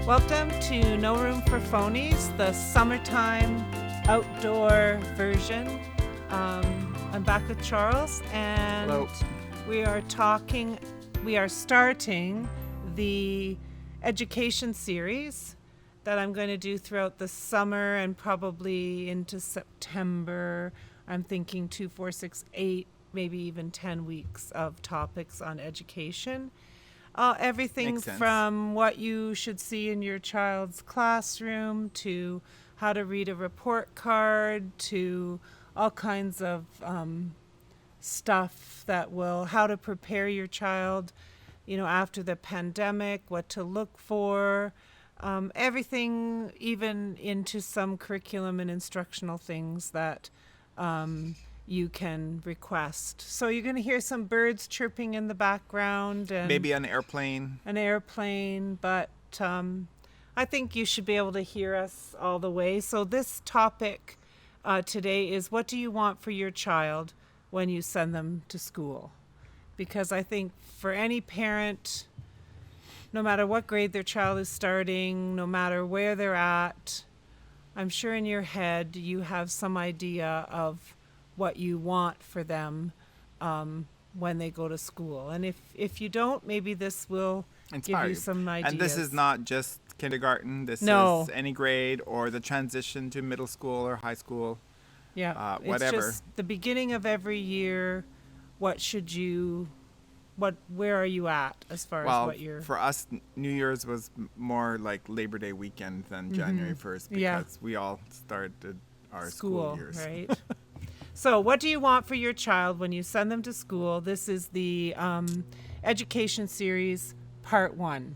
Welcome to No Room for Phonies, the summertime outdoor version. I'm back with Charles, and Hello. we are starting the education series that I'm going to do throughout the summer and probably into September. I'm thinking 2, 4, 6, 8, maybe even 10 weeks of topics on education. Everything from what you should see in your child's classroom to how to read a report card to all kinds of stuff that will, how to prepare your child, after the pandemic, what to look for, everything, even into some curriculum and instructional things that you can request. So you're going to hear some birds chirping in the background and maybe an airplane. But I think you should be able to hear us all the way. So this topic today is, what do you want for your child when you send them to school? Because I think for any parent, no matter what grade their child is starting, no matter where they're at, I'm sure in your head you have some idea of what you want for them when they go to school. And if you don't, maybe this will Inspire give you some ideas. And this is not just kindergarten. This No. is any grade or the transition to middle school or high school. Yeah, whatever. It's just the beginning of every year. Where are you at as far as what you're... For us, New Year's was more like Labor Day weekend than January 1st because we all started our school years. Right? So what do you want for your child when you send them to school? This is the education series, part 1.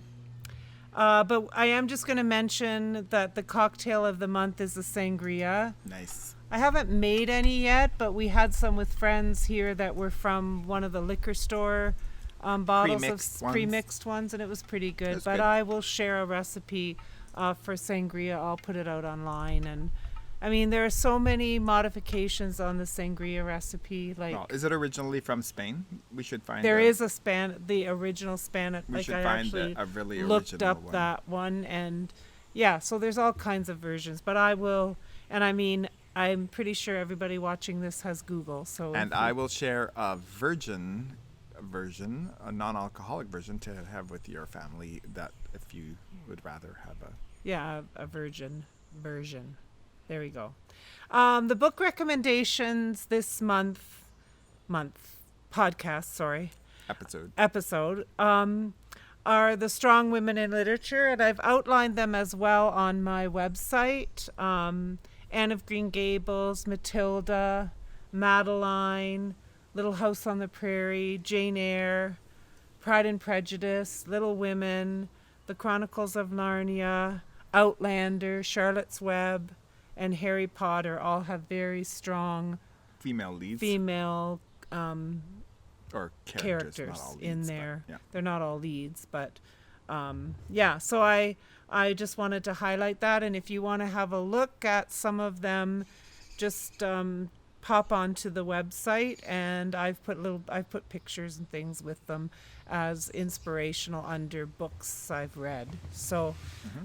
But I am just going to mention that the cocktail of the month is the sangria. Nice. I haven't made any yet, but we had some with friends here that were from one of the liquor store bottles pre-mixed ones, and it was pretty good. But I will share a recipe for sangria. I'll put it out online. And I mean, there are so many modifications on the sangria recipe. Is it originally from Spain? We should find. There is the original Spanish. We should find a really original looked up one. That one, and yeah. So there's all kinds of versions, but I will. And I mean, I'm pretty sure everybody watching this has Google. So I will share a virgin version, a non-alcoholic version to have with your family. That if you would rather have a virgin version. There we go. The book recommendations this episode are The Strong Women in Literature, and I've outlined them as well on my website. Anne of Green Gables, Matilda, Madeline, Little House on the Prairie, Jane Eyre, Pride and Prejudice, Little Women, The Chronicles of Narnia, Outlander, Charlotte's Web, and Harry Potter all have very strong female leads. Or characters not all leads, in there. Yeah. They're not all leads, but so I just wanted to highlight that. And if you want to have a look at some of them, just pop onto the website, and I've put pictures and things with them as inspirational under books I've read. So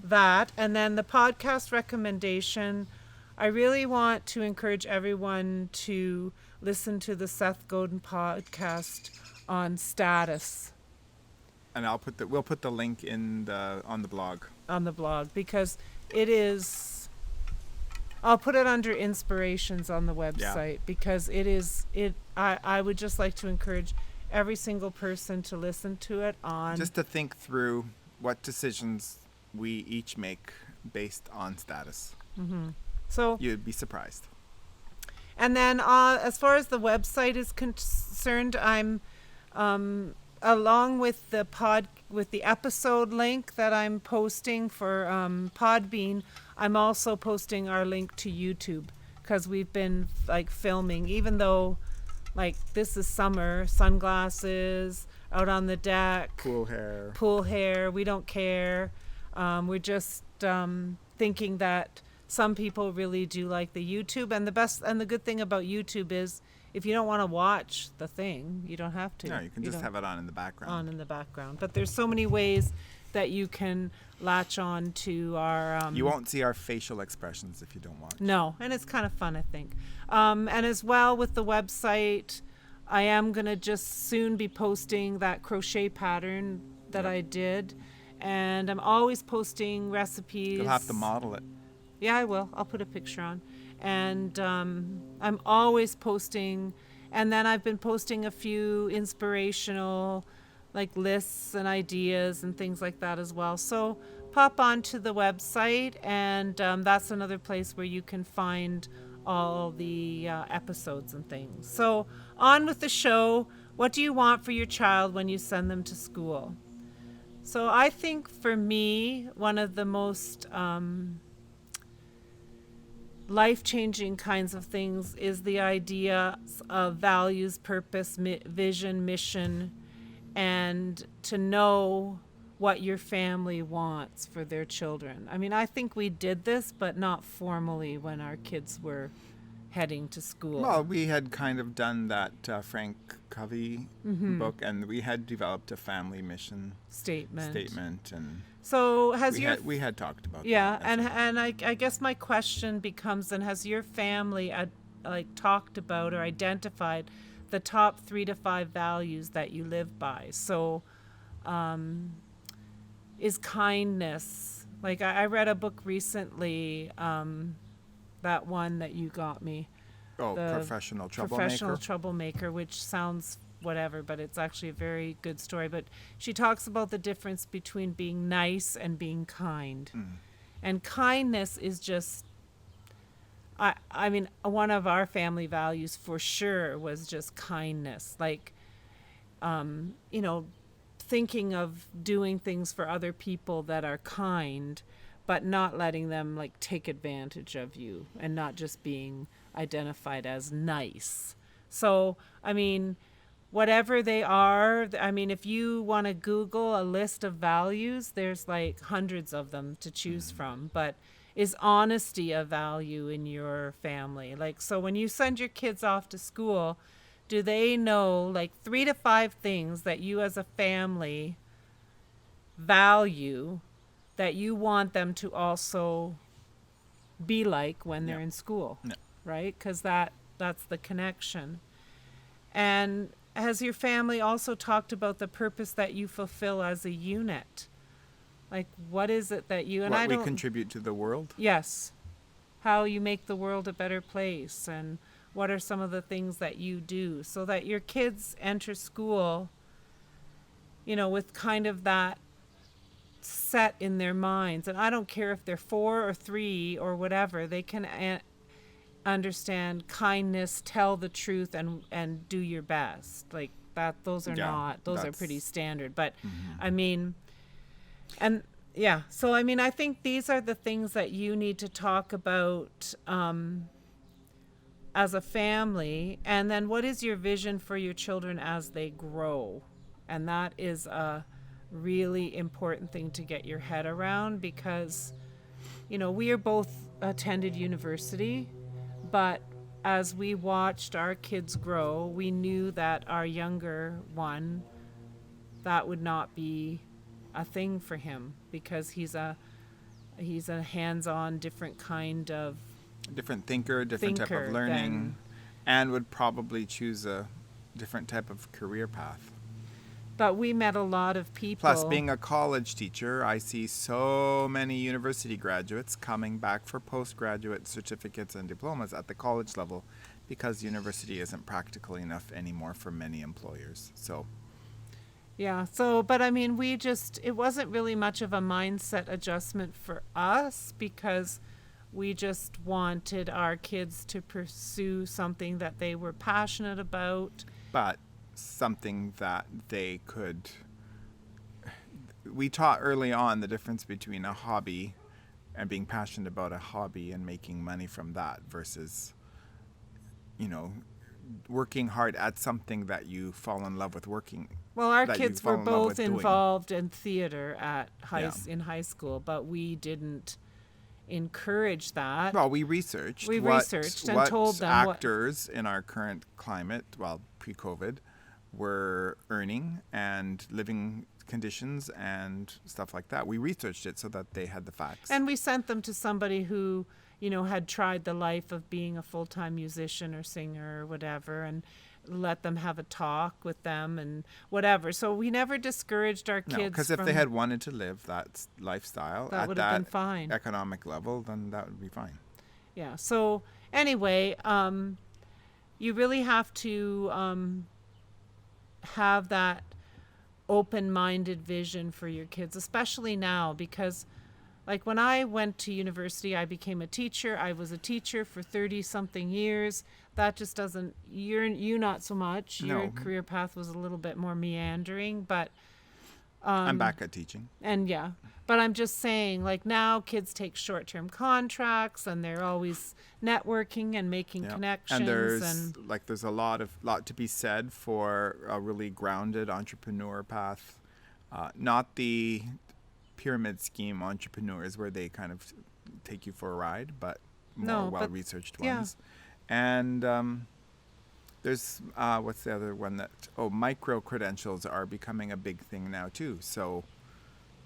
that, and then the podcast recommendation, I really want to encourage everyone to listen to the Seth Godin podcast on status. And we'll put the link on the blog. On the blog, because it is, I'll put it under inspirations on the website, because I would just like to encourage every single person to listen to it just to think through what decisions we each make based on status. So you'd be surprised. And then as far as the website is concerned, I'm along with the episode link that I'm posting for Podbean, I'm also posting our link to YouTube, because we've been filming, even though this is summer, sunglasses, out on the deck, pool hair, we don't care. We're just thinking that some people really do like the YouTube, and the good thing about YouTube is if you don't want to watch the thing, you don't have to. No, you can just have it on in the background. But there's so many ways that you can latch on to our You won't see our facial expressions if you don't watch. no, and it's kind of fun, I think. And as well with the website, I am going to just soon be posting that crochet pattern that I did. And I'm always posting recipes. You'll have to model it. Yeah, I will. I'll put a picture on. And I'm always posting. And then I've been posting a few inspirational like lists and ideas and things like that as well. So pop onto the website, and that's another place where you can find all the episodes and things. So on with the show. What do you want for your child when you send them to school? So I think for me, one of the most life-changing kinds of things is the idea of values, purpose, vision, mission, and to know what your family wants for their children. I mean, I think we did this, but not formally when our kids were heading to school. Well, we had kind of done that Frank Covey book, and we had developed a family mission statement, and so we had talked about yeah, that. and I guess my question becomes, then, has your family like talked about or identified the top 3 to 5 values that you live by? So is kindness, like I read a book recently, that one that you got me. Oh, Professional Troublemaker, which sounds whatever, but it's actually a very good story. But she talks about the difference between being nice and being kind. And kindness is just, I mean, one of our family values for sure was just kindness. Like, you know, thinking of doing things for other people that are kind, but not letting them like take advantage of you, and not just being identified as nice. So, I mean, whatever they are, I mean, if you want to Google a list of values, there's like hundreds of them to choose from. But is honesty a value in your family? Like, so when you send your kids off to school, do they know like 3 to 5 things that you as a family value that you want them to also be like when they're in school? Yeah. Right? Because that's the connection. And has your family also talked about the purpose that you fulfill as a unit? Like, what is it that you... and what we contribute to the world? Yes. How you make the world a better place, and what are some of the things that you do so that your kids enter school, you know, with kind of that set in their minds. And I don't care if they're 4 or 3 or whatever, they can understand kindness, tell the truth, and do your best. Like that, those are pretty standard. But I mean, and yeah, so I mean, I think these are the things that you need to talk about as a family. And then what is your vision for your children as they grow? And that is a really important thing to get your head around, because, you know, we are both attended university, but as we watched our kids grow, we knew that our younger one, that would not be a thing for him, because he's a hands-on, different kind of different thinker, different type of learning, and would probably choose a different type of career path. But we met a lot of people. Plus, being a college teacher, I see so many university graduates coming back for postgraduate certificates and diplomas at the college level, because university isn't practical enough anymore for many employers. So, yeah. So, but I mean, it wasn't really much of a mindset adjustment for us, because we just wanted our kids to pursue something that they were passionate about. But something that they could... We taught early on the difference between a hobby and being passionate about a hobby and making money from that versus, you know, working hard at something that you fall in love with working. Well, our kids were both involved in theater at in high school, but we didn't encourage that. Well, we researched and told them actors in our current climate, well, pre-COVID, were earning and living conditions and stuff like that. We researched it so that they had the facts. And we sent them to somebody who, had tried the life of being a full-time musician or singer or whatever, and let them have a talk with them and whatever. So we never discouraged our kids. No, because if they had wanted to live that lifestyle that at would have been that fine. economic level, then that would be fine. Yeah. So anyway, you really have to have that open-minded vision for your kids, especially now, because like when I went to university, I became a teacher. I was a teacher for 30 something years. That just doesn't, you not so much. No. Your career path was a little bit more meandering, but I'm back at teaching. and yeah, but I'm just saying, like now kids take short-term contracts and they're always networking and making connections. And there's a lot to be said for a really grounded entrepreneur path, not the pyramid scheme entrepreneurs where they kind of take you for a ride, but more well-researched ones. And there's what's the other one micro credentials are becoming a big thing now too. So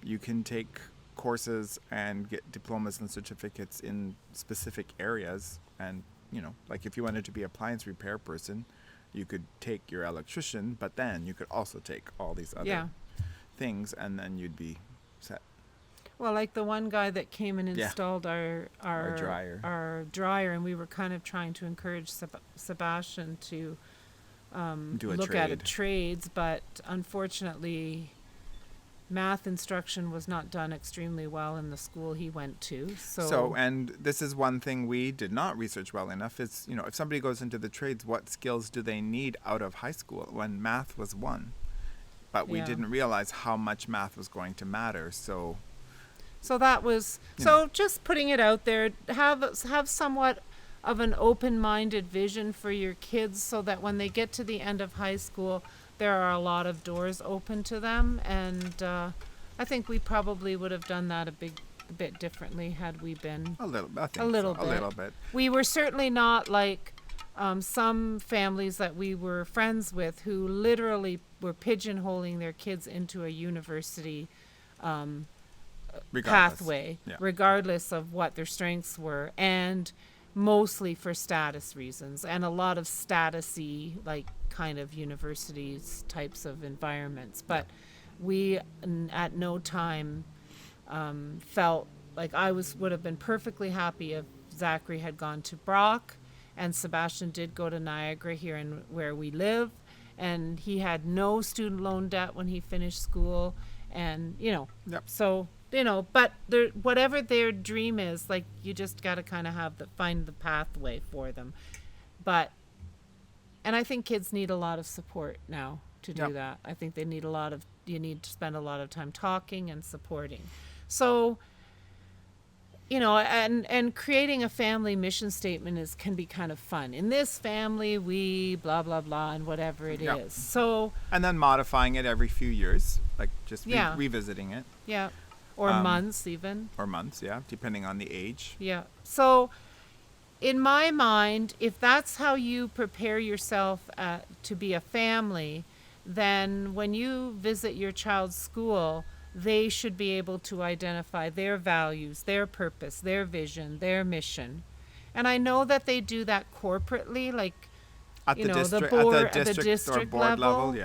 you can take courses and get diplomas and certificates in specific areas. And, like if you wanted to be an appliance repair person, you could take your electrician, but then you could also take all these other things, and then you'd be set. Well, like the one guy that came and installed our dryer, and we were kind of trying to encourage Sebastian to look at trades, but unfortunately math instruction was not done extremely well in the school he went to. So and this is one thing we did not research well enough is, if somebody goes into the trades, what skills do they need out of high school when math was one? But we didn't realize how much math was going to matter. So that was, just putting it out there, have somewhat of an open-minded vision for your kids so that when they get to the end of high school, there are a lot of doors open to them. And I think we probably would have done that a bit differently had we been a little bit. We were certainly not like some families that we were friends with who literally were pigeonholing their kids into a university pathway, regardless of what their strengths were, and mostly for status reasons, and a lot of status-y, like kind of universities types of environments. But we at no time felt like would have been perfectly happy if Zachary had gone to Brock and Sebastian did go to Niagara here in where we live, and he had no student loan debt when he finished school, and so but whatever their dream is, like you just got to kind of find the pathway for them. And I think kids need a lot of support now to do that. I think they need you need to spend a lot of time talking and supporting. So, and creating a family mission statement can be kind of fun. In this family, we blah, blah, blah, and whatever it is. So. And then modifying it every few years, like just revisiting it. Yeah. Or months even. Or months, depending on the age. Yeah. So in my mind, if that's how you prepare yourself to be a family, then when you visit your child's school, they should be able to identify their values, their purpose, their vision, their mission. And I know that they do that corporately, like at the district or board level,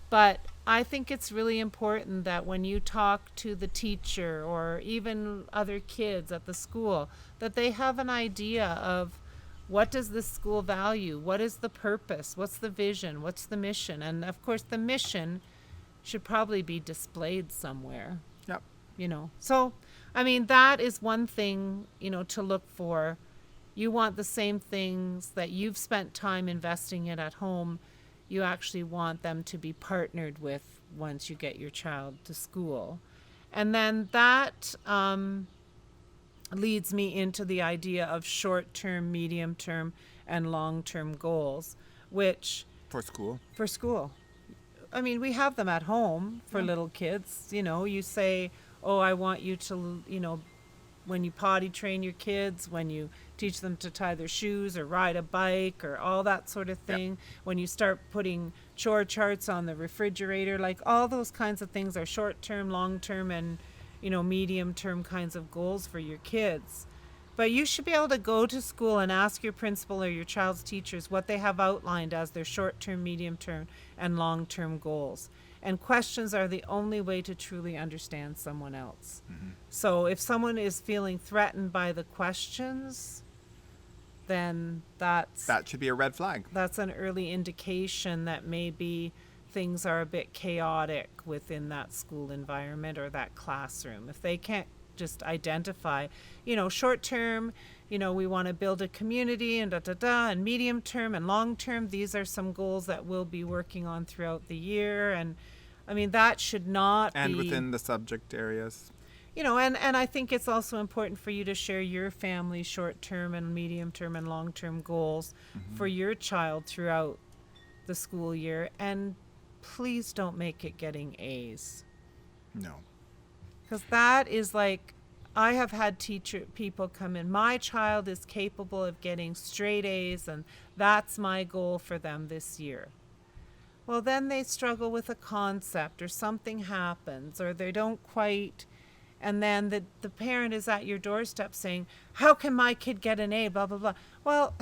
But I think it's really important that when you talk to the teacher or even other kids at the school, that they have an idea of what does this school value, what is the purpose, what's the vision, what's the mission. And of course the mission should probably be displayed somewhere. Yep. So I mean that is one thing, to look for. You want the same things that you've spent time investing in at home. You actually want them to be partnered with once you get your child to school. And then that leads me into the idea of short-term, medium-term, and long-term goals, which... For school. I mean, we have them at home for little kids. You say, oh, I want you to, when you potty train your kids, when you teach them to tie their shoes or ride a bike or all that sort of thing, when you start putting chore charts on the refrigerator, like all those kinds of things are short-term, long-term, and medium-term kinds of goals for your kids. But you should be able to go to school and ask your principal or your child's teachers what they have outlined as their short-term, medium-term, and long-term goals. And questions are the only way to truly understand someone else. So if someone is feeling threatened by the questions, then That should be a red flag. that's an early indication that maybe things are a bit chaotic within that school environment or that classroom. If they can't just identify, short term, we want to build a community and and medium term and long term, these are some goals that we'll be working on throughout the year. And I mean, that should not And be, within the subject areas. and I think it's also important for you to share your family's short term and medium term and long term goals for your child throughout the school year. And please don't make it getting A's. No. Because that is like, I have had people come in, my child is capable of getting straight A's and that's my goal for them this year. Well, then they struggle with a concept or something happens or they don't quite, and then the parent is at your doorstep saying, how can my kid get an A, blah, blah, blah. Well,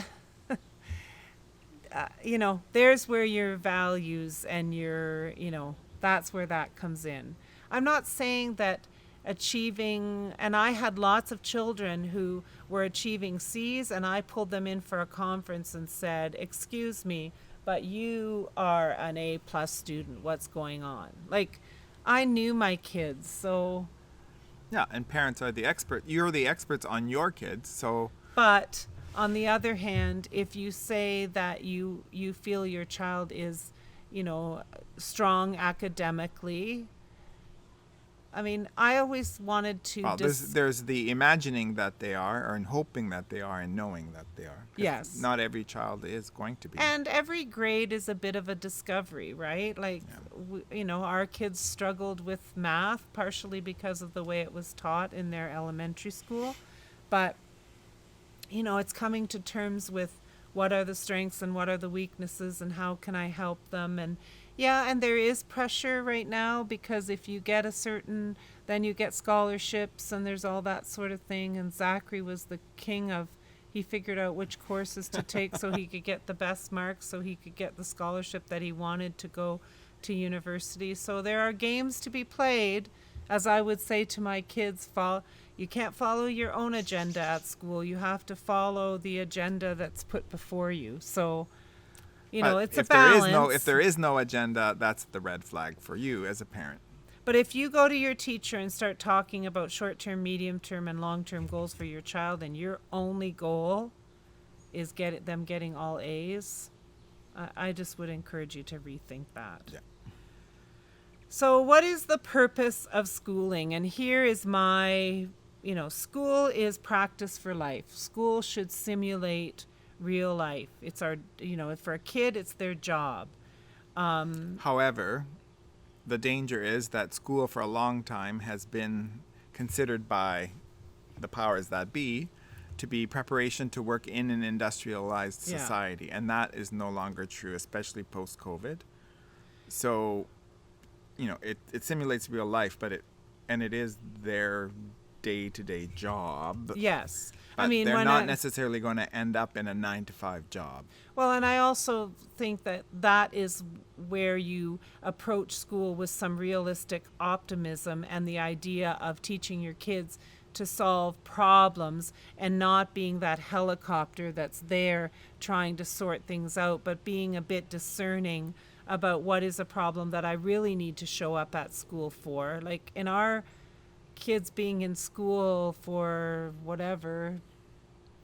there's where your values and your, that's where that comes in. I'm not saying that achieving, and I had lots of children who were achieving C's and I pulled them in for a conference and said, excuse me, but you are an A+ student. What's going on? Like, I knew my kids, so. Yeah, and parents are the expert. You're the experts on your kids, so. But on the other hand, if you say that you feel your child is, strong academically, I mean, I always wanted to. Well, there's the imagining that they are, and hoping that they are, and knowing that they are. Yes. Not every child is going to be. And every grade is a bit of a discovery, right? Like, our kids struggled with math partially because of the way it was taught in their elementary school, but it's coming to terms with what are the strengths and what are the weaknesses and how can I help them. And and there is pressure right now because if you get then you get scholarships and there's all that sort of thing. And Zachary was the king of, he figured out which courses to take so he could get the best marks, so he could get the scholarship that he wanted to go to university. So there are games to be played. As I would say to my kids, you can't follow your own agenda at school. You have to follow the agenda that's put before you. So, it's a balance. If there is no agenda, that's the red flag for you as a parent. But if you go to your teacher and start talking about short-term, medium-term, and long-term goals for your child, and your only goal is them getting all A's, I just would encourage you to rethink that. Yeah. So what is the purpose of schooling? And here is my, school is practice for life. School should simulate real life. It's our, for a kid, it's their job. However, the danger is that school for a long time has been considered by the powers that be to be preparation to work in an industrialized society. And that is no longer true, especially post-COVID. So, it simulates real life, but it is their day-to-day job. Yes. But they're not necessarily going to end up in a 9-to-5 job. Well, and I also think that is where you approach school with some realistic optimism and the idea of teaching your kids to solve problems and not being that helicopter that's there trying to sort things out, but being a bit discerning about what is a problem that I really need to show up at school for. Like in our kids being in school for whatever,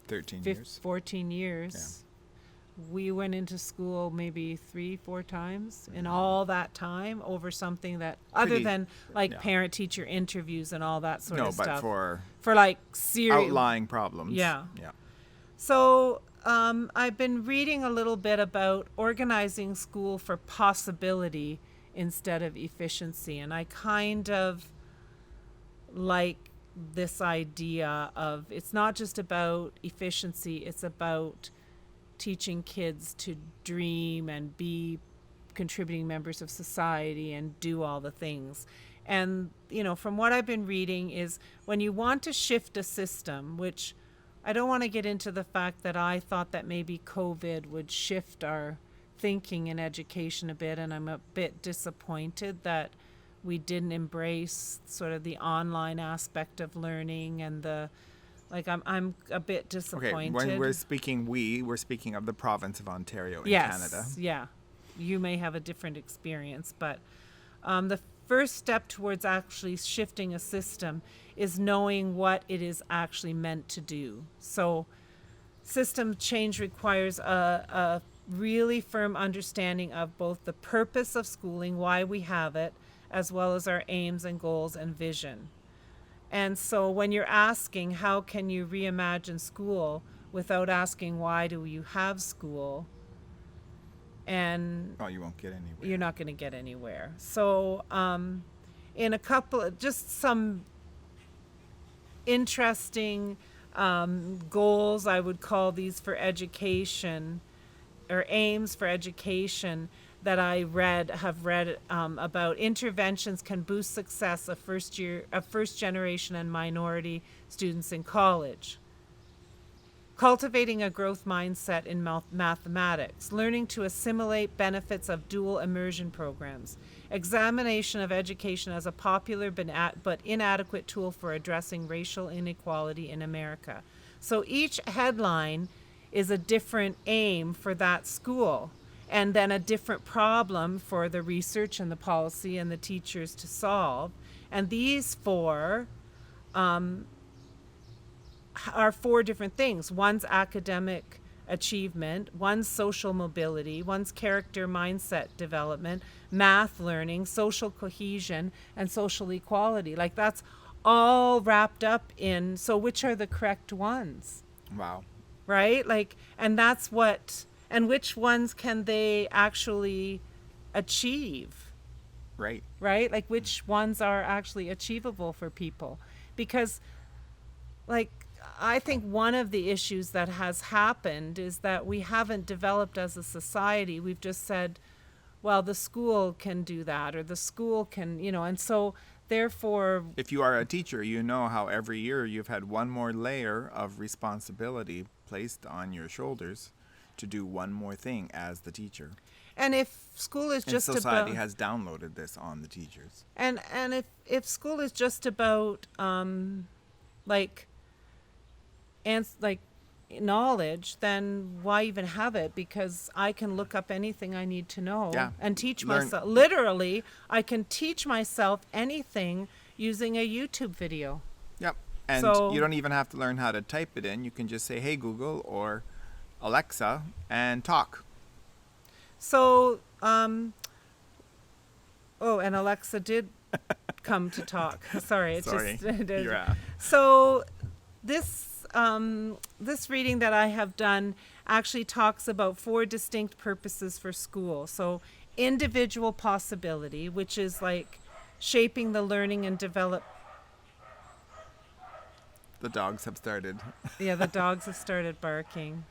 14 years. We went into school maybe 3-4 times in all that time over something that other than parent teacher interviews and all that sort of stuff. No, but for like serious outlying problems. Yeah. So I've been reading a little bit about organizing school for possibility instead of efficiency, and I kind of like this idea of it's not just about efficiency, it's about teaching kids to dream and be contributing members of society and do all the things. And, from what I've been reading is when you want to shift a system, which I don't want to get into the fact that I thought that maybe COVID would shift our thinking in education a bit, and I'm a bit disappointed that we didn't embrace sort of the online aspect of learning and I'm a bit disappointed. Okay, when we're speaking of the province of Ontario in Yes, Canada. yeah. You may have a different experience, but the first step towards actually shifting a system is knowing what it is actually meant to do. So system change requires a really firm understanding of both the purpose of schooling, why we have it, as well as our aims and goals and vision. And so when you're asking how can you reimagine school without asking why do you have school, and You won't get anywhere. you're not going to get anywhere. So in a couple, just some interesting goals, I would call these for education, or aims for education, that I have read about interventions can boost success of first generation and minority students in college. Cultivating a growth mindset in mathematics, learning to assimilate benefits of dual immersion programs, examination of education as a popular but inadequate tool for addressing racial inequality in America. So each headline is a different aim for that school, and then a different problem for the research and the policy and the teachers to solve. And these four are four different things. One's academic achievement, one's social mobility, one's character mindset development, math learning, social cohesion, and social equality. Like that's all wrapped up in, so which are the correct ones? Wow. Right? Like, and that's what, and which ones can they actually achieve? Right. Right? Like which ones are actually achievable for people? Because like, I think one of the issues that has happened is that we haven't developed as a society. We've just said, well, the school can do that, or the school can, and so therefore, If you are a teacher, you know how every year you've had one more layer of responsibility placed on your shoulders to do one more thing as the teacher. and if school is And just society about, has downloaded this on the teachers. and if school is just about like knowledge, then why even have it? Because I can look up anything I need to know and teach myself. Literally, I can teach myself anything using a YouTube video. Yep. And So- you don't even have to learn how to type it in. You can just say, hey, Google or Alexa, and talk. So, and Alexa did come to talk. Sorry, it's Sorry. just Yeah. So this reading that I have done actually talks about four distinct purposes for school. So individual possibility, which is like shaping the learning and develop. The dogs have started. Yeah, the dogs have started barking.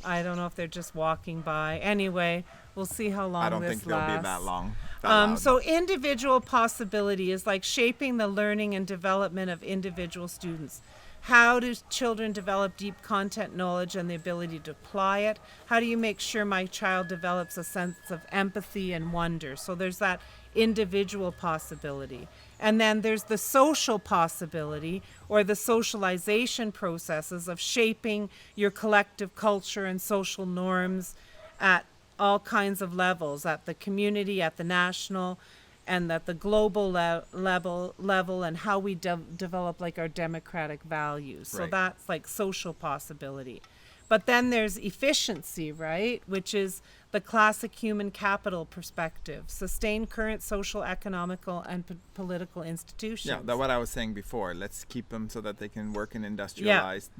I don't know if they're just walking by. Anyway, we'll see how long I don't this think they'll lasts. be that long. That loud. So individual possibility is like shaping the learning and development of individual students. How do children develop deep content knowledge and the ability to apply it? How do you make sure my child develops a sense of empathy and wonder? So there's that individual possibility. And then there's the social possibility, or the socialization processes of shaping your collective culture and social norms at all kinds of levels, at the community, at the national, and at the global level, and how we develop like our democratic values. So Right. that's like social possibility. But then there's efficiency, right? Which is the classic human capital perspective, sustain current social, economical, and political institutions. Yeah, that's what I was saying before. Let's keep them so that they can work in industrialized,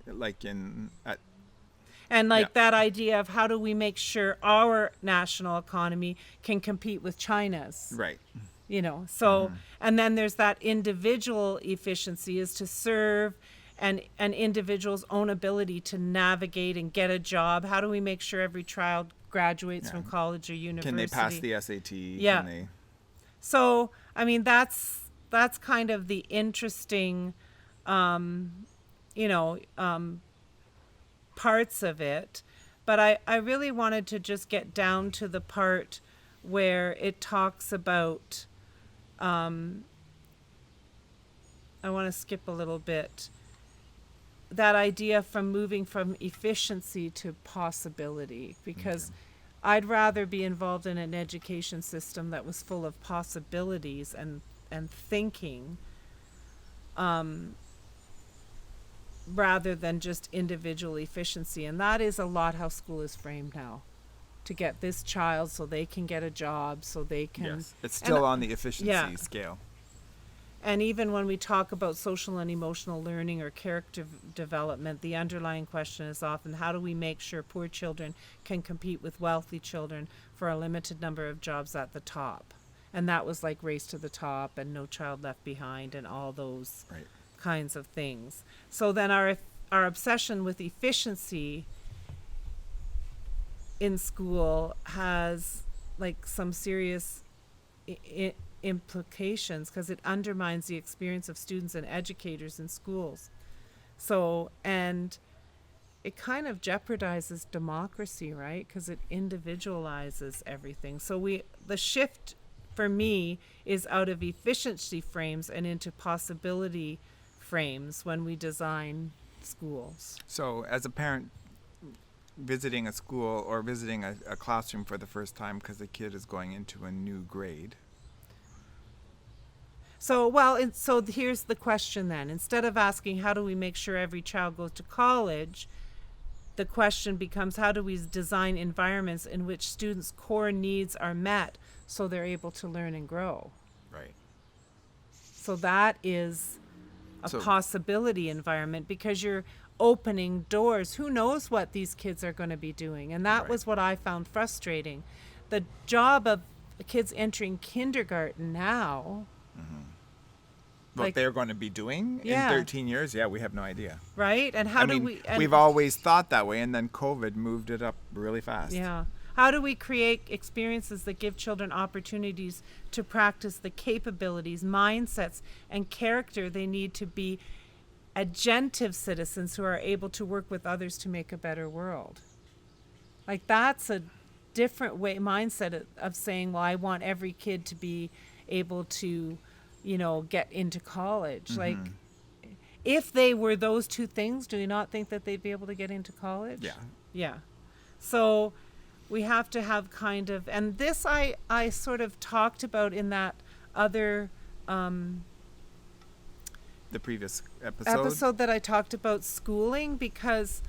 like in And like Yeah. that idea of how do we make sure our national economy can compete with China's? right. So and then there's that individual efficiency is to serve and an individual's own ability to navigate and get a job. How do we make sure every child graduates from college or university? Can they pass the SAT? Yeah. Can they... So I mean that's kind of the interesting parts of it. But I really wanted to just get down to the part where it talks about, I want to skip a little bit, that idea from moving from efficiency to possibility, because I'd rather be involved in an education system that was full of possibilities and thinking, rather than just individual efficiency. And that is a lot how school is framed now, to get this child so they can get a job, so they can... Yes, it's still on the efficiency scale. And even when we talk about social and emotional learning or character development, the underlying question is often, how do we make sure poor children can compete with wealthy children for a limited number of jobs at the top? And that was like Race to the Top and No Child Left Behind and all those kinds of things. So then our obsession with efficiency in school has like some serious implications, because it undermines the experience of students and educators in schools. So, and it kind of jeopardizes democracy, right? Because it individualizes everything. So the shift for me is out of efficiency frames and into possibility frames when we design schools. So as a parent visiting a school or visiting a classroom for the first time because the kid is going into a new grade. So here's the question then. Instead of asking how do we make sure every child goes to college, the question becomes, how do we design environments in which students' core needs are met so they're able to learn and grow? Right. So that is a possibility environment, because you're opening doors. Who knows what these kids are going to be doing? And that was what I found frustrating. The job of kids entering kindergarten now... What they're going to be doing in 13 years? Yeah, we have no idea. Right? And how do we... we've always thought that way, and then COVID moved it up really fast. Yeah. How do we create experiences that give children opportunities to practice the capabilities, mindsets, and character they need to be agentive citizens who are able to work with others to make a better world? Like, that's a different mindset of saying, well, I want every kid to be able to... get into college. Like, if they were those two things, do you not think that they'd be able to get into college? Yeah. Yeah. So we have to have kind of, and this I sort of talked about in that other the previous episode that I talked about schooling, because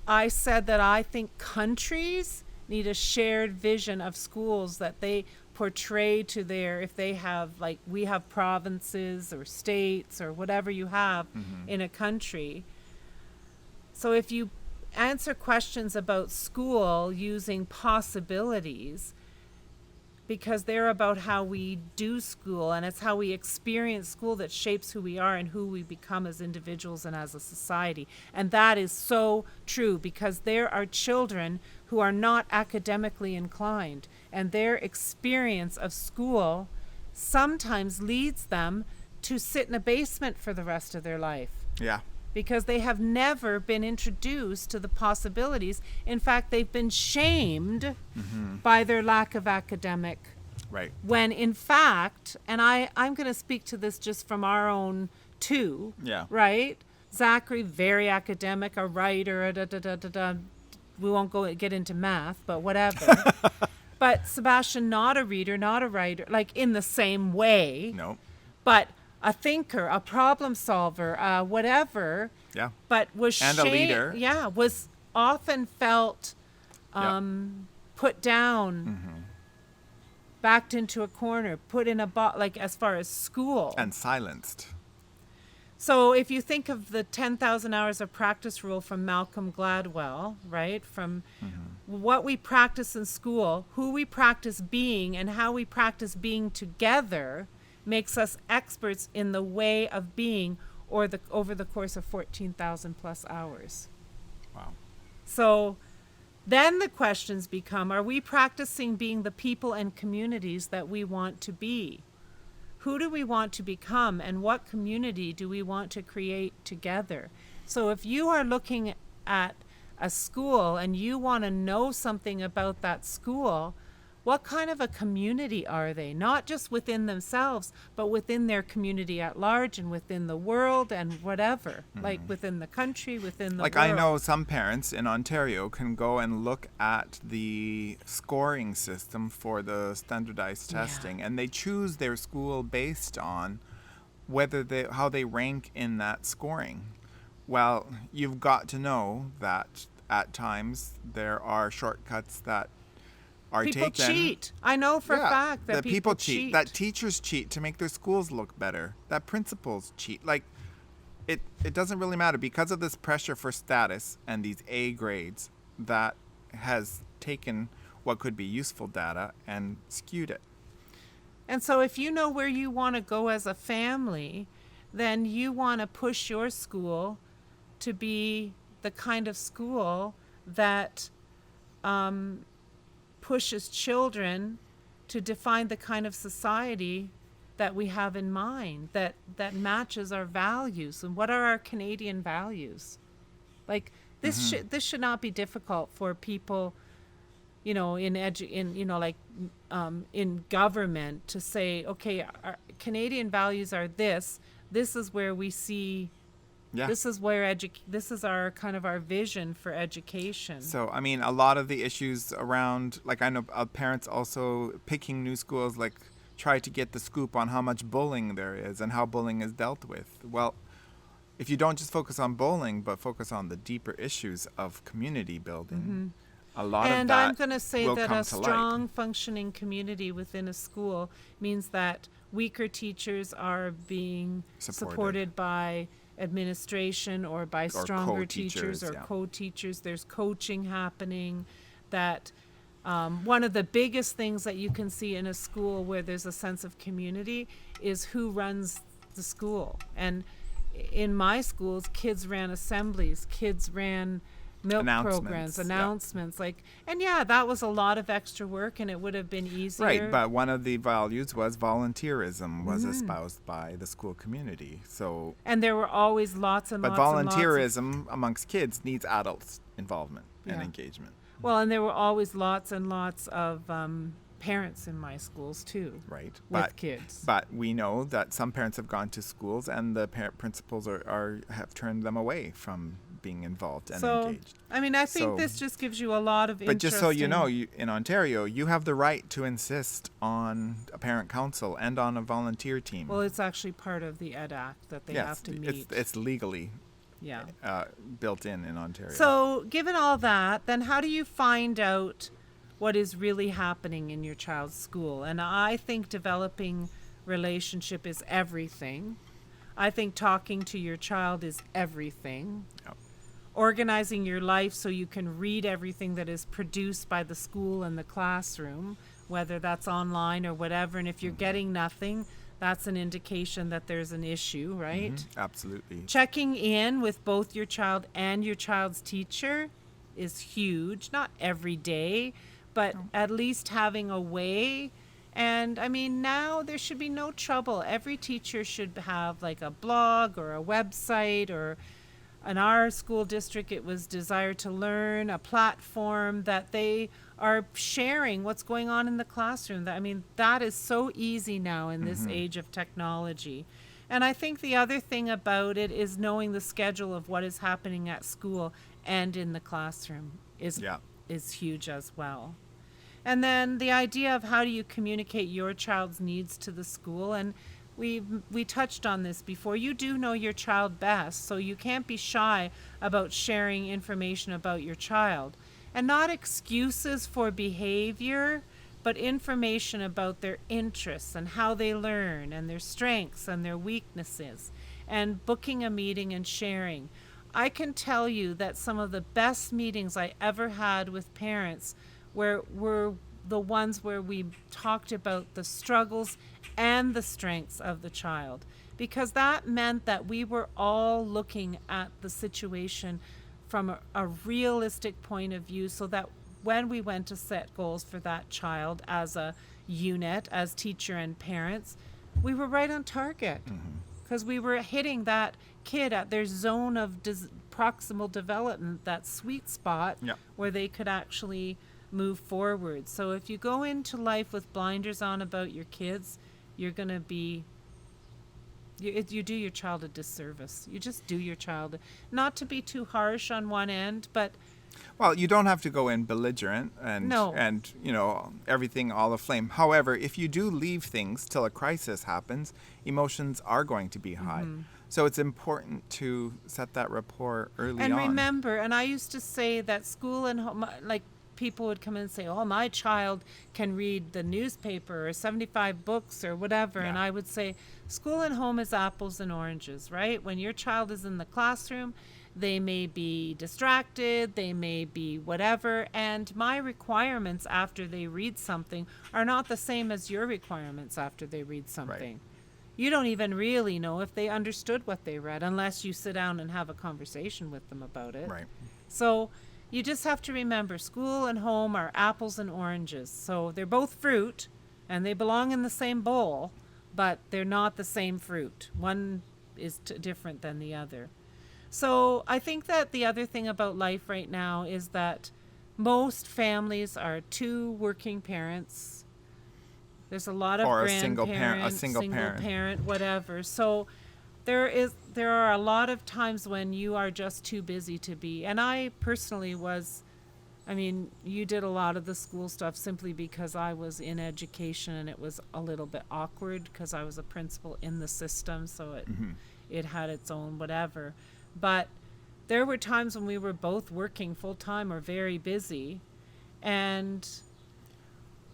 I said that I think countries need a shared vision of schools that they portray to if they have, like we have provinces or states or whatever you have in a country. So if you answer questions about school using possibilities, because they're about how we do school, and it's how we experience school that shapes who we are and who we become as individuals and as a society. And that is so true, because there are children who are not academically inclined, and their experience of school sometimes leads them to sit in a basement for the rest of their life. Yeah. Because they have never been introduced to the possibilities. In fact, they've been shamed by their lack of academic. Right. When in fact, and I'm going to speak to this just from our own too. Yeah. Right? Zachary, very academic, a writer, we won't get into math, but whatever. But Sebastian, not a reader, not a writer, like in the same way. No. But a thinker, a problem solver, whatever. Yeah. But was and a leader. Yeah, was often felt put down, backed into a corner, put in a box, like as far as school. And silenced. So if you think of the 10,000 hours of practice rule from Malcolm Gladwell, right? From what we practice in school, who we practice being, and how we practice being together makes us experts in the way of being or over the course of 14,000 plus hours. Wow. So then the questions become, are we practicing being the people and communities that we want to be? Who do we want to become, and what community do we want to create together? So if you are looking at a school and you want to know something about that school, what kind of a community are they? Not just within themselves, but within their community at large and within the world and whatever, like within the country, within the Like world. I know some parents in Ontario can go and look at the scoring system for the standardized testing, and they choose their school based on how they rank in that scoring. Well, you've got to know that at times there are shortcuts that are People taken. cheat. I know for a fact that people cheat. That teachers cheat to make their schools look better. That principals cheat. Like, it doesn't really matter because of this pressure for status and these A grades that has taken what could be useful data and skewed it. And so if you know where you want to go as a family, then you want to push your school to be the kind of school that pushes children to define the kind of society that we have in mind, that matches our values. And what are our Canadian values? Like this this should not be difficult for people, you know, in government to say, okay, our Canadian values are this. This is where we see. Yeah. This is where this is our kind of our vision for education. So, I mean, a lot of the issues around, like I know parents also picking new schools, like try to get the scoop on how much bullying there is and how bullying is dealt with. Well, if you don't just focus on bullying, but focus on the deeper issues of community building, a lot and of that I'm going to say will that come a to strong light. functioning community within a school means that weaker teachers are being supported by administration or by stronger co-teachers, teachers or yeah. co-teachers. There's coaching happening. That one of the biggest things that you can see in a school where there's a sense of community is who runs the school. And in my schools, kids ran assemblies, kids ran milk programs, announcements, and that was a lot of extra work, and it would have been easier. Right, but one of the values was volunteerism was espoused by the school community. So, and there were always lots and but lots and lots volunteerism amongst kids needs adults' involvement and Yeah. engagement. Well, and there were always lots and lots of parents in my schools too, Right, with kids. But we know that some parents have gone to schools and the principals have turned them away from being involved and engaged. I mean, I think So- this just gives you a lot of But just so you know, interesting- in Ontario, you have the right to insist on a parent council and on a volunteer team. Well, it's actually part of the Ed Act that they have to meet. it's legally Yeah. built in Ontario. So, given all that, then how do you find out what is really happening in your child's school? And I think developing relationship is everything. I think talking to your child is everything. Yep. Organizing your life so you can read everything that is produced by the school and the classroom, whether that's online or whatever. And if you're getting nothing, that's an indication that there's an issue, right? Absolutely. Checking in with both your child and your child's teacher is huge. Not every day, but at least having a way. And I mean, now there should be no trouble. Every teacher should have like a blog or a website, or in our school district, it was Desire to Learn, a platform that they are sharing what's going on in the classroom. I mean, that is so easy now in this age of technology. And I think the other thing about it is knowing the schedule of what is happening at school and in the classroom is huge as well. And then the idea of how do you communicate your child's needs to the school, and we touched on this before. You do know your child best, so you can't be shy about sharing information about your child. And not excuses for behavior, but information about their interests and how they learn and their strengths and their weaknesses. and booking a meeting and sharing. I can tell you that some of the best meetings I ever had with parents were the ones where we talked about the struggles and the strengths of the child, because that meant that we were all looking at the situation from a realistic point of view, so that when we went to set goals for that child as a unit, as teacher and parents, we were right on target, because we were hitting that kid at their zone of proximal development, that sweet spot where they could actually move forward. So if you go into life with blinders on about your kids, you're going to be, you do your child a disservice. You just do your child, not to be too harsh on one end, but well, you don't have to go in belligerent and No. and everything all aflame. However, if you do leave things till a crisis happens, emotions are going to be high. So it's important to set that rapport early and on. remember, and I used to say that school and home, like people would come in and say, oh, my child can read the newspaper or 75 books or whatever. And I would say, school and home is apples and oranges, right? When your child is in the classroom, they may be distracted, they may be whatever, and my requirements after they read something are not the same as your requirements after they read something. You don't even really know if they understood what they read unless you sit down and have a conversation with them about it. Right. So you just have to remember, school and home are apples and oranges. So they're both fruit and they belong in the same bowl, but they're not the same fruit. One is different than the other. So I think that the other thing about life right now is that most families are two working parents. There's a lot of Or a grandparents, single parent, whatever. So there are a lot of times when you are just too busy to be. And I personally was, I mean, you did a lot of the school stuff simply because I was in education and it was a little bit awkward because I was a principal in the system, so it had its own whatever. But there were times when we were both working full time or very busy,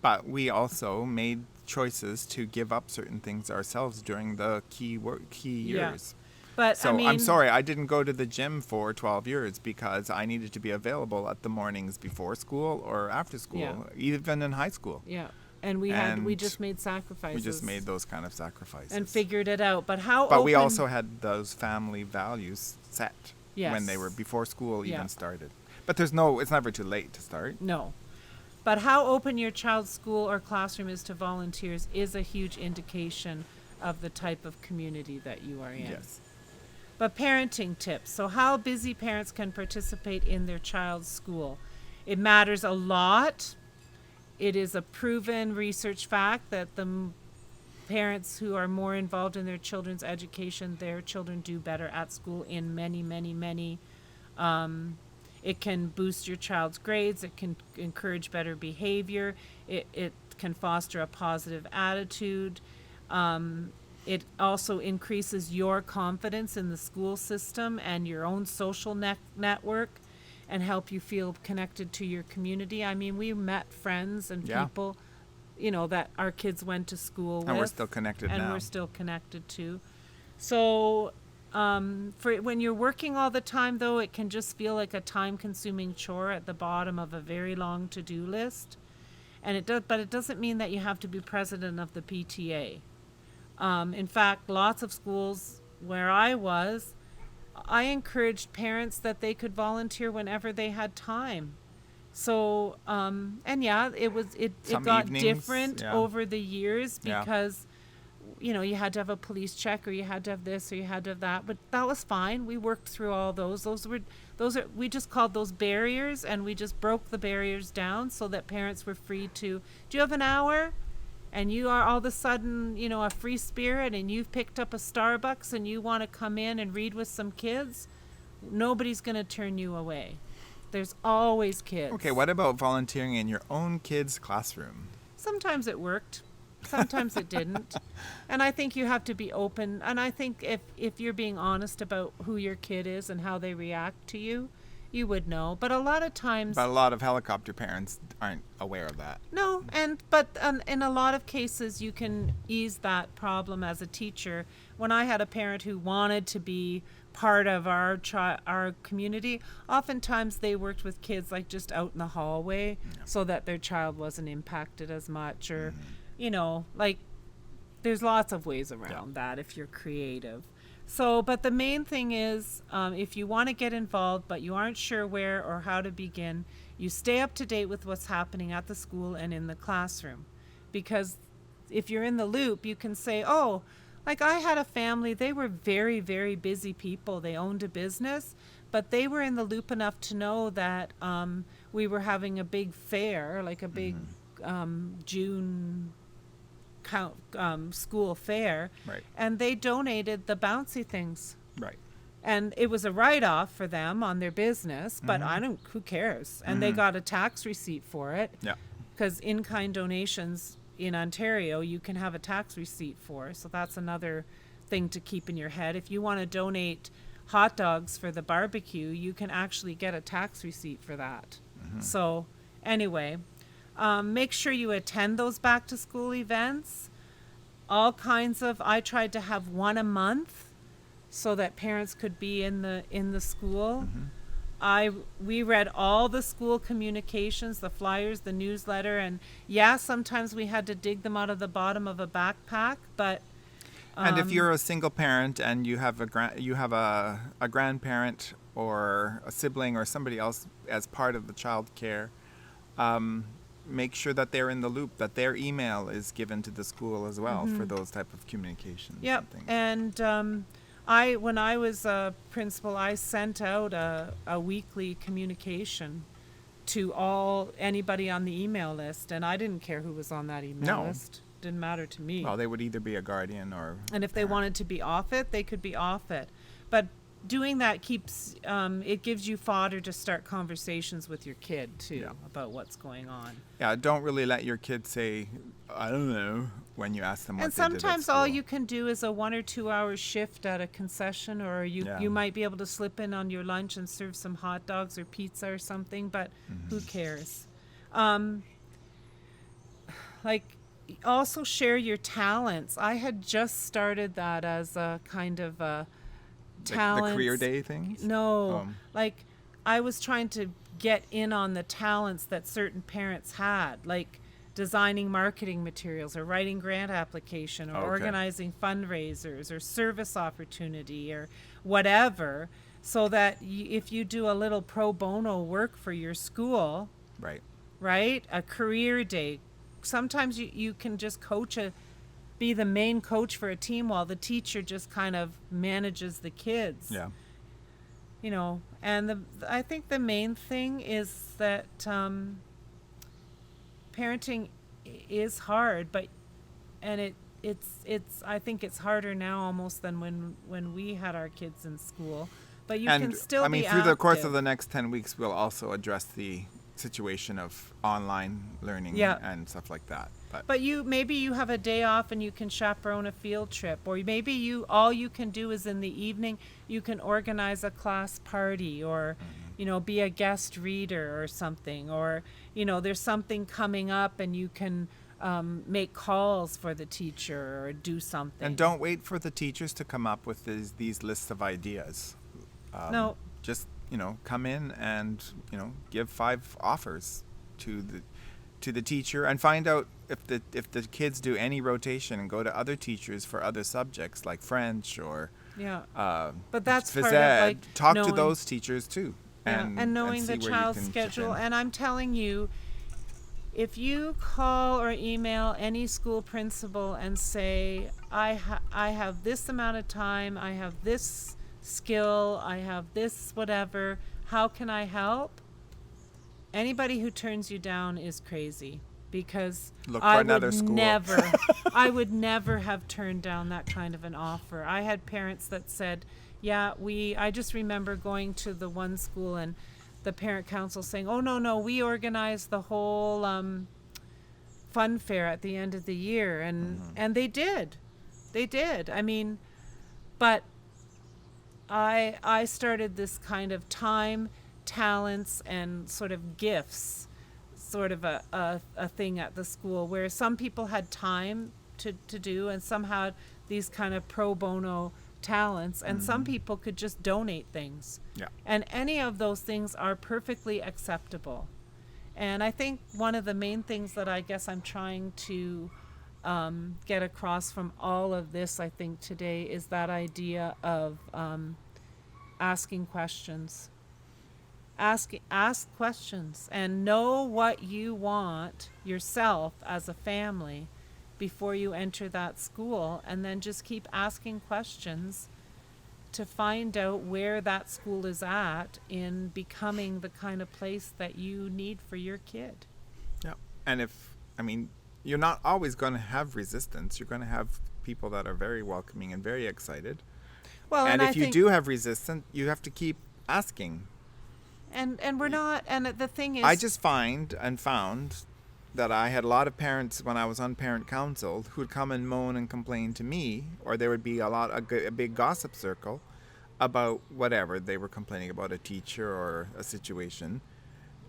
but we also made choices to give up certain things ourselves during the key years. But So I mean, I'm sorry, I didn't go to the gym for 12 years because I needed to be available at the mornings before school or after school, even in high school. Yeah, and we just made sacrifices. We just made those kind of sacrifices. and figured it out. But we also had those family values set when they were before school even started. But it's never too late to start. No. But how open your child's school or classroom is to volunteers is a huge indication of the type of community that you are in. Yes. But parenting tips. So how busy parents can participate in their child's school. It matters a lot. It is a proven research fact that the parents who are more involved in their children's education, their children do better at school in many, many, many. It can boost your child's grades. It can encourage better behavior. It can foster a positive attitude. It also increases your confidence in the school system and your own social network, and help you feel connected to your community. I mean, we met friends and people, that our kids went to school with. And we're still connected now. And we're still connected to. So for when you're working all the time, though, it can just feel like a time-consuming chore at the bottom of a very long to-do list. And but it doesn't mean that you have to be president of the PTA. In fact, lots of schools where I was, I encouraged parents that they could volunteer whenever they had time. So, it got evenings, different over the years because, you had to have a police check, or you had to have this, or you had to have that. But that was fine. We worked through all those. We just called those barriers, and we just broke the barriers down so that parents were free to, do you have an hour? And you are all of a sudden, a free spirit, and you've picked up a Starbucks and you want to come in and read with some kids, nobody's going to turn you away. There's always kids. Okay, what about volunteering in your own kid's classroom? Sometimes it worked. Sometimes it didn't. And I think you have to be open. And I think if you're being honest about who your kid is and how they react to you, you would know. But a lot of times, But a lot of helicopter parents aren't aware of that. no, but in a lot of cases, you can ease that problem as a teacher. When I had a parent who wanted to be part of our community, oftentimes they worked with kids like just out in the hallway, so that their child wasn't impacted as much, or like there's lots of ways around that if you're creative. So, but the main thing is, if you want to get involved but you aren't sure where or how to begin, you stay up to date with what's happening at the school and in the classroom. Because if you're in the loop, you can say, oh, like I had a family, they were very, very busy people. They owned a business, but they were in the loop enough to know that we were having a big fair, like a big June school fair, Right. and they donated the bouncy things. Right. And it was a write-off for them on their business, but who cares? And they got a tax receipt for it. Yeah. Because in-kind donations in Ontario, you can have a tax receipt for. So that's another thing to keep in your head. If you want to donate hot dogs for the barbecue, you can actually get a tax receipt for that. So anyway, make sure you attend those back-to-school events. All kinds of, I tried to have one a month so that parents could be in the school. We read all the school communications, the flyers, the newsletter, and sometimes we had to dig them out of the bottom of a backpack, but And if you're a single parent and you have a grandparent or a sibling or somebody else as part of the child care, make sure that they're in the loop, that their email is given to the school as well for those type of communications. Yep. And things. And when I was a principal, I sent out a weekly communication to anybody on the email list, and I didn't care who was on that email No. list. Didn't matter to me. Well, they would either be a guardian or. And if they wanted to be off it, they could be off it. But doing that keeps it gives you fodder to start conversations with your kid too about what's going on. Yeah, don't really let your kids say, I don't know, when you ask them what And they did at sometimes all school. you can do is a 1 or 2 hour shift at a concession, or you might be able to slip in on your lunch and serve some hot dogs or pizza or something, but who cares? Like, also share your talents. I had just started that as a kind of a talent. The career day things? No, like I was trying to get in on the talents that certain parents had, like designing marketing materials or writing grant application or organizing fundraisers or service opportunity or whatever, so that if you do a little pro bono work for your school, right, a career day, sometimes you can just be the main coach for a team while the teacher just kind of manages the kids. Yeah. And I think the main thing is that parenting is hard, it's I think it's harder now almost than when we had our kids in school. But you can still be through the course active. of the next 10 weeks, we'll also address the situation of online learning and stuff like that. But maybe you have a day off and you can chaperone a field trip, or maybe all you can do is in the evening you can organize a class party, or be a guest reader or something, or there's something coming up and you can make calls for the teacher or do something. And don't wait for the teachers to come up with these lists of ideas. No. Just come in and give 5 offers to the teacher, and find out if the kids do any rotation and go to other teachers for other subjects like French or but that's phys part ed. of like Talk knowing, to those teachers too, and knowing see the where you child's can schedule. chip in. And I'm telling you, if you call or email any school principal and say, I have this amount of time, I have this skill, I have this whatever, how can I help? Anybody who turns you down is crazy, because Look for another school. I would never have turned down that kind of an offer. I had parents that said, I just remember going to the one school and the parent council saying, oh, no, we organized the whole fun fair at the end of the year. And they did. I mean, but I started this kind of time talents and sort of gifts, sort of a thing at the school where some people had time to do, and some had these kind of pro bono talents, and some people could just donate things. Yeah. And any of those things are perfectly acceptable. And I think one of the main things that I guess I'm trying to get across from all of this, I think, today is that idea of asking questions. Ask questions and know what you want yourself as a family before you enter that school, and then just keep asking questions to find out where that school is at in becoming the kind of place that you need for your kid. Yeah. And you're not always going to have resistance. You're going to have people that are very welcoming and very excited. Well, and I if you think, do have resistance, you have to keep asking. and we're not, and the thing is, I just found that I had a lot of parents when I was on parent council who'd come and moan and complain to me, or there would be a big gossip circle about whatever they were complaining about, a teacher or a situation.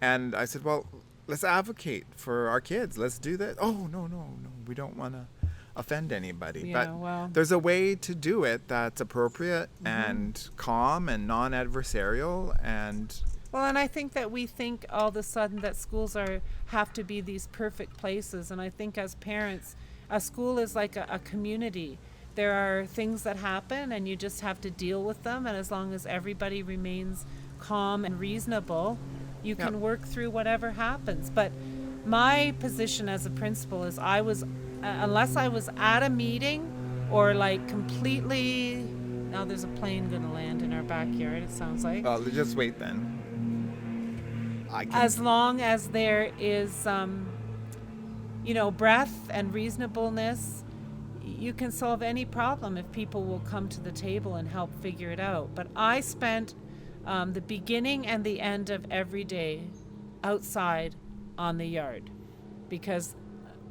And I said, well, let's advocate for our kids. Let's do that. Oh, no, we don't want to offend anybody. Yeah, but well, there's a way to do it that's appropriate and calm and non-adversarial. Well, and I think that we think all of a sudden that schools have to be these perfect places. And I think as parents, a school is like a community. There are things that happen and you just have to deal with them. And as long as everybody remains calm and reasonable, you can work through whatever happens. But my position as a principal is unless I was at a meeting or like completely, now there's a plane going to land in our backyard, it sounds like. Well, just wait then. As long as there is, breath and reasonableness, you can solve any problem if people will come to the table and help figure it out. But I spent the beginning and the end of every day outside on the yard, because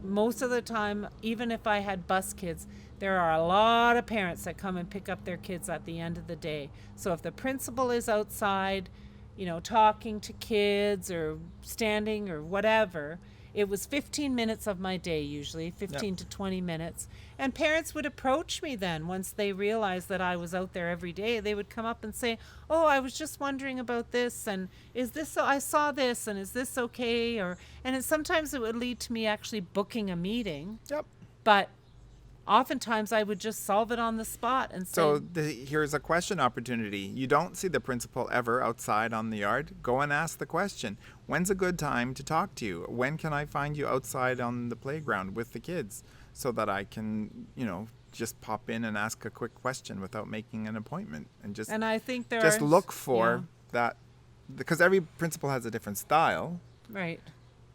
most of the time, even if I had bus kids, there are a lot of parents that come and pick up their kids at the end of the day. So if the principal is outside, talking to kids or standing or whatever, it was 15 minutes of my day, usually 15 to 20 minutes. And parents would approach me then once they realized that I was out there every day. They would come up and say, oh, I was just wondering about this, and is this, I saw this, and is this okay? And sometimes it would lead to me actually booking a meeting. Yep. But oftentimes I would just solve it on the spot and say, so here's a question opportunity. You don't see the principal ever outside on the yard. Go and ask the question. When's a good time to talk to you? When can I find you outside on the playground with the kids so that I can, just pop in and ask a quick question without making an appointment, and I think look for that, because every principal has a different style. Right.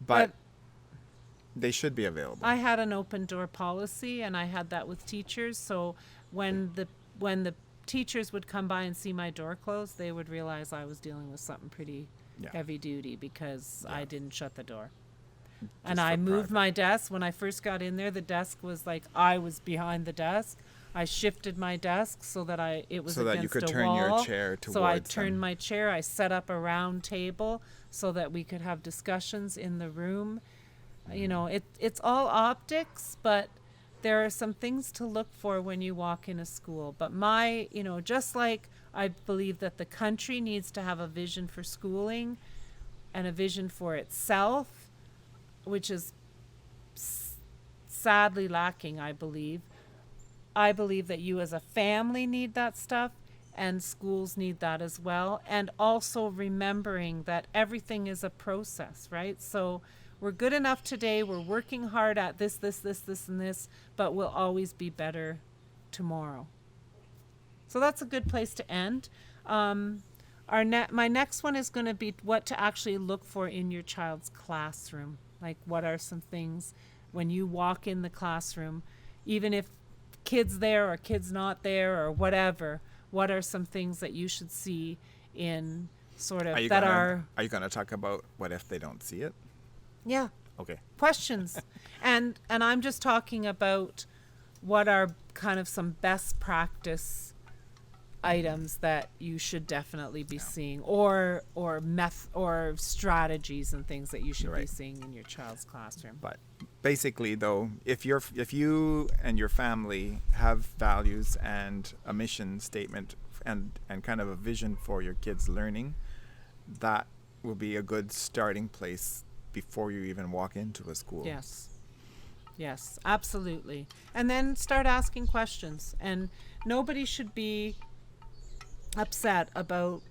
But they should be available. I had an open door policy, and I had that with teachers. So when the teachers would come by and see my door closed, they would realize I was dealing with something pretty heavy duty because I didn't shut the door. And I moved my desk. When I first got in there, the desk was like I was behind the desk. I shifted my desk so that it was against a wall. So that you could turn your chair towards So I turned my chair. I set up a round table so that we could have discussions in the room. It's all optics, but there are some things to look for when you walk in a school. But just like I believe that the country needs to have a vision for schooling and a vision for itself, which is sadly lacking, I believe. I believe that you as a family need that stuff, and schools need that as well. And also remembering that everything is a process, right? So we're good enough today. We're working hard at this, and this, but we'll always be better tomorrow. So that's a good place to end. My next one is going to be what to actually look for in your child's classroom. Like, what are some things when you walk in the classroom, even if kids there or kids not there or whatever, what are some things that you should see in sort of Are you going to talk about what if they don't see it? Yeah. Okay. Questions. and I'm just talking about what are kind of some best practice items that you should definitely be seeing, or strategies and things that you should be Right. seeing in your child's classroom. But basically, though, if you and your family have values and a mission statement and kind of a vision for your kids' learning, that will be a good starting place before you even walk into a school. Yes, absolutely. And then start asking questions. And nobody should be upset about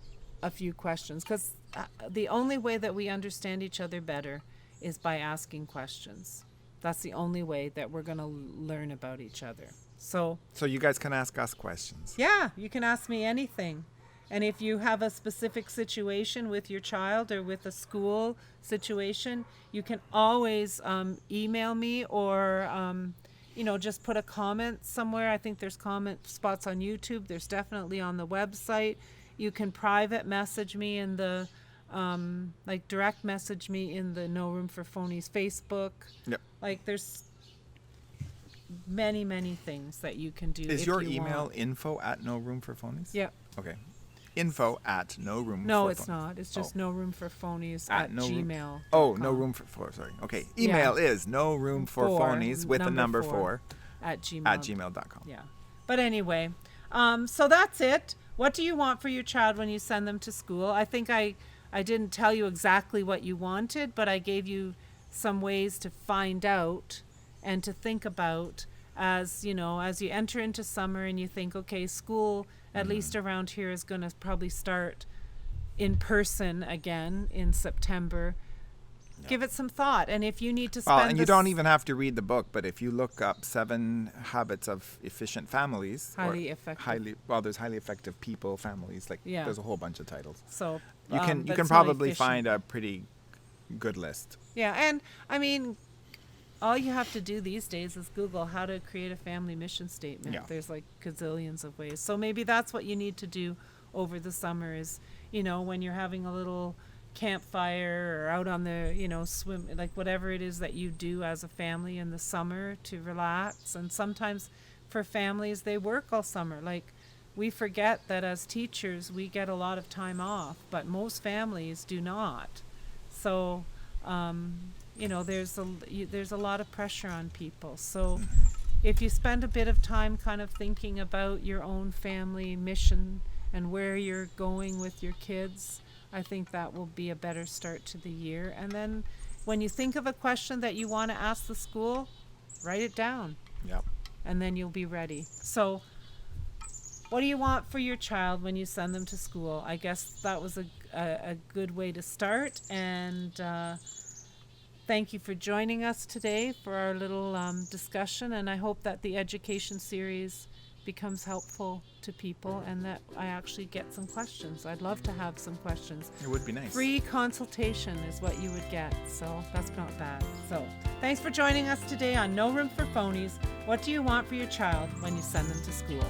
a few questions, because the only way that we understand each other better is by asking questions. That's the only way that we're going to learn about each other. So you guys can ask us questions. yeah, you can ask me anything. And if you have a specific situation with your child or with a school situation, you can always email me, or just put a comment somewhere. I think there's comment spots on YouTube. There's definitely on the website. You can private message me in the direct message me in the No Room for Phonies Facebook. Yep. Like, there's many things that you can do. Is if your you email want. info@NoRoomForPhonies? Yeah. Okay. info@NoRoomForPhonies. No, it's not. It's just No Room for Phonies at Gmail. Oh, no room for sorry. Okay. Email is no room for phonies with the number 4 at Gmail. at gmail.com. Yeah. But anyway, so that's it. What do you want for your child when you send them to school? I think I didn't tell you exactly what you wanted, but I gave you some ways to find out and to think about as you enter into summer and you think, okay, school, at least around here, is going to probably start in person again in September. Yep. Give it some thought. And if you need to spend and you don't even have to read the book, but if you look up 7 Habits of Efficient Families. Highly effective. There's highly effective people, families. There's a whole bunch of titles. So you can probably find a pretty good list. Yeah, and I mean, all you have to do these days is Google how to create a family mission statement. Yeah. There's like gazillions of ways. So maybe that's what you need to do over the summer is, when you're having a little campfire or out on the, swim, like whatever it is that you do as a family in the summer to relax. And sometimes for families, they work all summer. Like, we forget that as teachers, we get a lot of time off, but most families do not. So, there's a lot of pressure on people. So if you spend a bit of time kind of thinking about your own family mission and where you're going with your kids, I think that will be a better start to the year. And then when you think of a question that you want to ask the school, write it down. Yep. And then you'll be ready. So what do you want for your child when you send them to school? I guess that was a good way to start. And thank you for joining us today for our little discussion. And I hope that the education series becomes helpful to people and that I actually get some questions. I'd love to have some questions. It would be nice. Free consultation is what you would get, so that's not bad. So thanks for joining us today on No Room for Phonies. What do you want for your child when you send them to school?